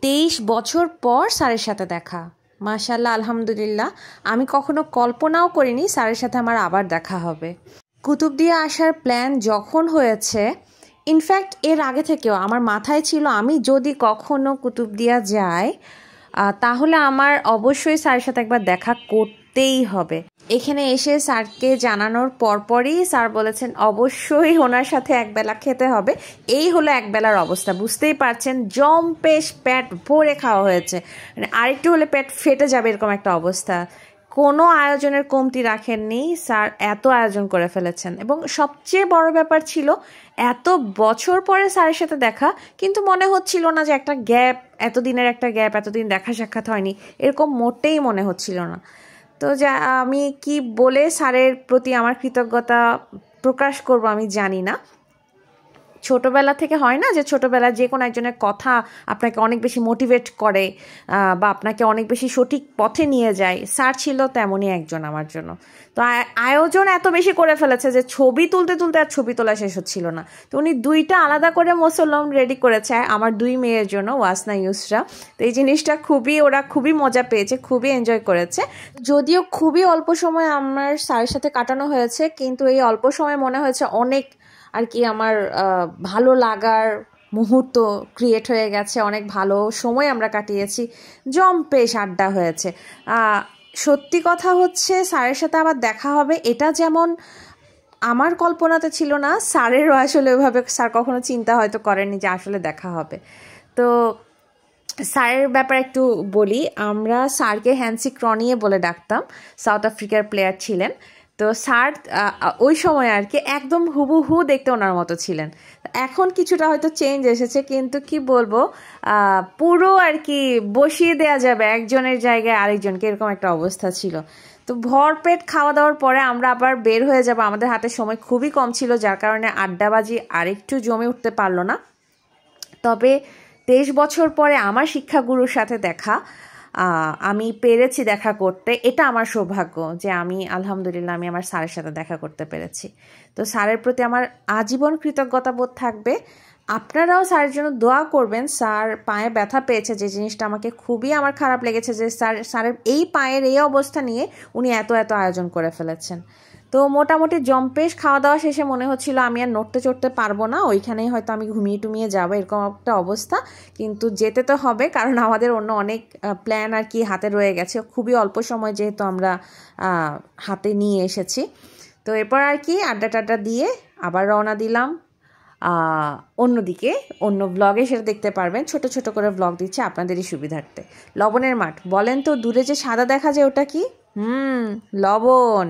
23 বছর পর স্যারের সাথে দেখা। মাশাআল্লাহ, আলহামদুলিল্লাহ। আমি কখনো কল্পনাও করিনি স্যারের সাথে আমার আবার দেখা হবে। কুতুবদিয়া আসার প্ল্যান যখন হয়েছে, ইনফ্যাক্ট এর আগে থেকেও আমার মাথায় ছিল আমি যদি কখনো কুতুবদিয়া যাই তাহলে আমার অবশ্যই স্যারের সাথে একবার দেখা করতেই হবে। এখানে এসে স্যারকে জানানোর পরপরই স্যার বলেছেন অবশ্যই ওনার সাথে একবেলা খেতে হবে। এই হলো একবেলার অবস্থা, বুঝতেই পারছেন, জম্পেশ পেট ভরে খাওয়া হয়েছে, মানে আরেকটু হলে পেট ফেটে যাবে এরকম একটা অবস্থা। কোনো আয়োজনের কমতি রাখেননি স্যার, এত আয়োজন করে ফেলেছেন। এবং সবচেয়ে বড় ব্যাপার ছিল এত বছর পরে স্যারের সাথে দেখা, কিন্তু মনে হচ্ছিল না যে একটা গ্যাপ, এতদিনের একটা গ্যাপ, এতদিন দেখা সাক্ষাৎ হয়নি, এরকম মোটেই মনে হচ্ছিল না। তো যা আমি কি বলে স্যারের প্রতি আমার কৃতজ্ঞতা প্রকাশ করব আমি জানি না। ছোটোবেলা থেকে হয় না যে ছোটোবেলায় যে কোনো একজনের কথা আপনাকে অনেক বেশি মোটিভেট করে বা আপনাকে অনেক বেশি সঠিক পথে নিয়ে যায়, স্যার ছিল তেমনই একজন আমার জন্য। তো আয়োজন এত বেশি করে ফেলেছে যে ছবি তুলতে তুলতে আর ছবি তোলা শেষ হচ্ছিল না। তো উনি 2টা আলাদা করে মুসল্লম রেডি করেছে আমার 2 মেয়ের জন্য, ওয়াসনা ইউসরা। তো এই জিনিসটা ওরা খুবই মজা পেয়েছে, খুবই এনজয় করেছে। যদিও খুবই অল্প সময় আমার স্যারের সাথে কাটানো হয়েছে, কিন্তু এই অল্প সময় মনে হয়েছে অনেক আর কি আমার ভালো লাগার মুহূর্ত ক্রিয়েট হয়ে গেছে, অনেক ভালো সময় আমরা কাটিয়েছি, জম্পেশ আড্ডা হয়েছে। সত্যি কথা হচ্ছে স্যারের সাথে আবার দেখা হবে এটা যেমন আমার কল্পনাতে ছিল না, স্যারেরও আসলে ওইভাবে স্যার কখনো চিন্তা হয়তো করেননি যে আসলে দেখা হবে। তো স্যারের ব্যাপারে একটু বলি, আমরা স্যারকে হ্যান্সি ক্রনিয়ে বলে ডাকতাম, সাউথ আফ্রিকার প্লেয়ার ছিলেন। তো স্যার ওই সময় আর কি একদম হুবহু দেখতে ওনার মতো ছিলেন। এখন কিছুটা হয়তো চেঞ্জ এসেছে, কিন্তু কি বলবো, পুরো আর কি বসিয়ে দেওয়া যাবে একজনের জায়গায় আরেকজনকে, এরকম একটা অবস্থা ছিল। তো ভরপেট খাওয়া দাওয়ার পরে আমরা আবার বের হয়ে যাব, আমাদের হাতে সময় খুবই কম ছিল, যার কারণে আড্ডাবাজি আরেকটু জমে উঠতে পারলো না। তবে 23 বছর পরে আমার শিক্ষাগুরুর সাথে দেখা, আমি পেরেছি দেখা করতে, এটা আমার সৌভাগ্য যে আমি আলহামদুলিল্লাহ আমি আমার স্যারের সাথে দেখা করতে পেরেছি। তো স্যারের প্রতি আমার আজীবন কৃতজ্ঞতা বোধ থাকবে। আপনারাও স্যারের জন্য দোয়া করবেন। স্যার পায়ে ব্যথা পেয়েছে, যে জিনিসটা আমাকে খুবই আমার খারাপ লেগেছে, যে স্যারের এই পায়ের এই অবস্থা নিয়ে উনি এত আয়োজন করে ফেলেছেন। তো মোটামুটি জম্পেশ খাওয়া দাওয়া শেষে মনে হচ্ছিল আমি আর নড়তে চড়তে পারবো না, ওইখানেই হয়তো আমি ঘুমিয়ে টুমিয়ে যাবো, এরকম একটা অবস্থা। কিন্তু যেতে তো হবে, কারণ আমাদের অন্য অনেক প্ল্যান আর কি হাতে রয়ে গেছে, খুবই অল্প সময় যেহেতু আমরা হাতে নিয়ে এসেছি। তো এরপর আর কি আড্ডা টাড্ডা দিয়ে আবার রওনা দিলাম অন্যদিকে, অন্য ব্লগে সেটা দেখতে পারবেন, ছোট ছোট করে ব্লগ দিচ্ছে আপনাদেরই সুবিধার্থে। লবণের মাঠ, বলেন তো দূরে যে সাদা দেখা যায় ওটা কি? লবণ।